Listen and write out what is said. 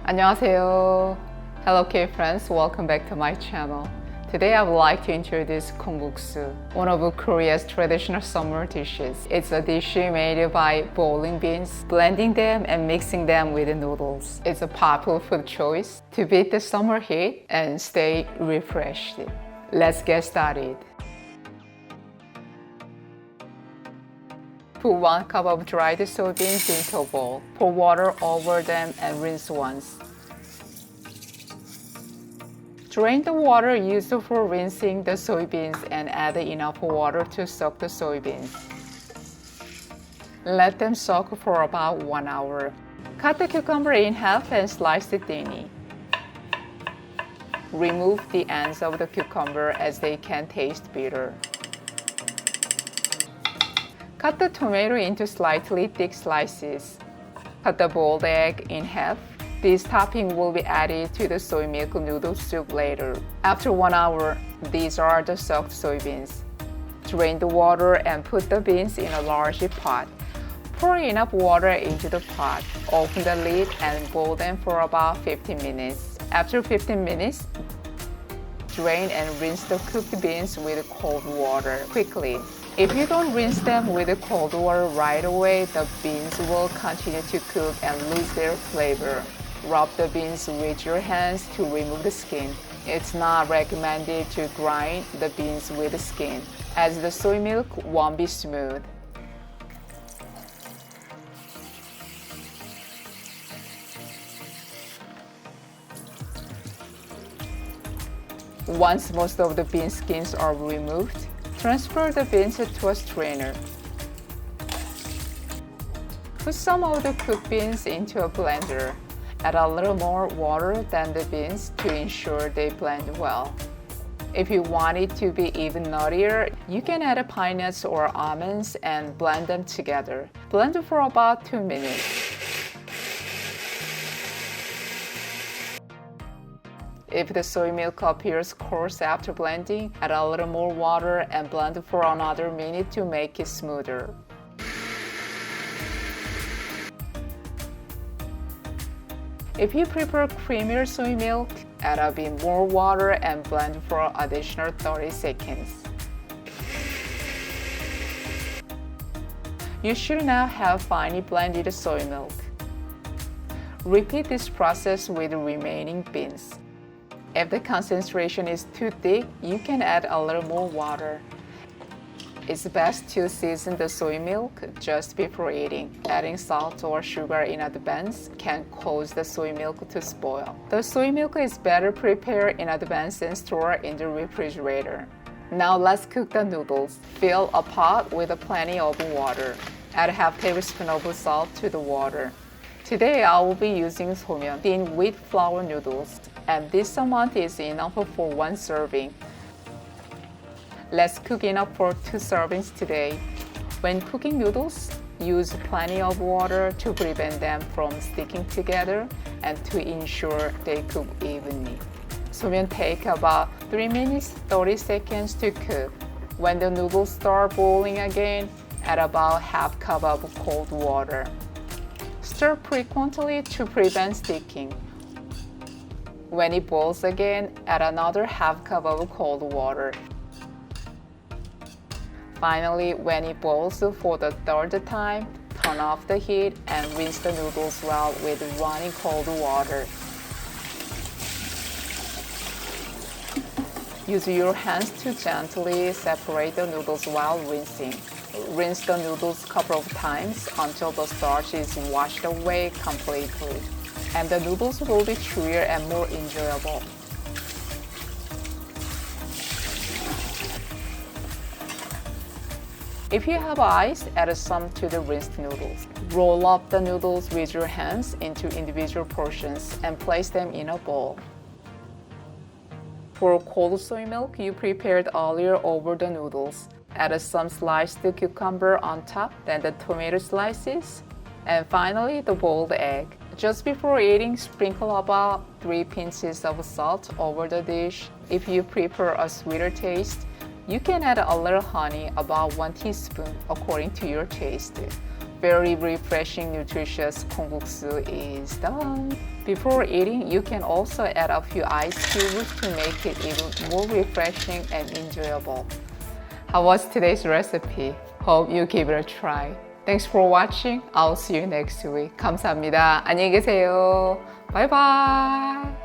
안녕하세요. Hello K-friends, welcome back to my channel. Today I would like to introduce kongguksu, one of Korea's traditional summer dishes. It's a dish made by boiling beans, blending them and mixing them with noodles. It's a popular food choice to beat the summer heat and stay refreshed. Let's get started. Put 1 cup of dried soybeans into a bowl. Pour water over them and rinse once. Drain the water used for rinsing the soybeans and add enough water to soak the soybeans. Let them soak for about 1 hour. Cut the cucumber in half and slice it thinly. Remove the ends of the cucumber as they can taste bitter. Cut the tomato into slightly thick slices. Cut the boiled egg in half. This topping will be added to the soy milk noodle soup later. After 1 hour, these are the soaked soybeans. Drain the water and put the beans in a large pot. Pour enough water into the pot. Open the lid and boil them for about 15 minutes. After 15 minutes, drain and rinse the cooked beans with cold water quickly. If you don't rinse them with cold water right away, the beans will continue to cook and lose their flavor. Rub the beans with your hands to remove the skin. It's not recommended to grind the beans with the skin, as the soy milk won't be smooth. Once most of the bean skins are removed, transfer the beans to a strainer. Put some of the cooked beans into a blender. Add a little more water than the beans to ensure they blend well. If you want it to be even nuttier, you can add pine nuts or almonds and blend them together. Blend for about 2 minutes. If the soy milk appears coarse after blending, add a little more water and blend for another minute to make it smoother. If you prefer creamier soy milk, add a bit more water and blend for an additional 30 seconds. You should now have finely blended soy milk. Repeat this process with the remaining beans. If the concentration is too thick, you can add a little more water. It's best to season the soy milk just before eating. Adding salt or sugar in advance can cause the soy milk to spoil. The soy milk is better prepared in advance and stored in the refrigerator. Now let's cook the noodles. Fill a pot with plenty of water. Add half tablespoon of salt to the water. Today I will be using someon, thin wheat flour noodles, and this amount is enough for 1 serving. Let's cook enough for 2 servings today. When cooking noodles, use plenty of water to prevent them from sticking together and to ensure they cook evenly. Someon take about 3 minutes 30 seconds to cook. When the noodles start boiling again, add about half cup of cold water. Stir frequently to prevent sticking. When it boils again, add another half cup of cold water. Finally, when it boils for the 3rd time, turn off the heat and rinse the noodles well with running cold water. Use your hands to gently separate the noodles while rinsing. Rinse the noodles a couple of times until the starch is washed away completely, and the noodles will be chewier and more enjoyable. If you have ice, add some to the rinsed noodles. Roll up the noodles with your hands into individual portions and place them in a bowl. Pour cold soy milk you prepared earlier over the noodles. Add some sliced cucumber on top, then the tomato slices, and finally the boiled egg. Just before eating, sprinkle about 3 pinches of salt over the dish. If you prefer a sweeter taste, you can add a little honey, about 1 teaspoon, according to your taste. very refreshing, nutritious kongguksu is done. Before eating, you can also add a few ice cubes to make it even more refreshing and enjoyable. How was today's recipe? Hope you give it a try. Thanks for watching. I'll see you next week. 감사합니다. 안녕히 계세요. Bye bye.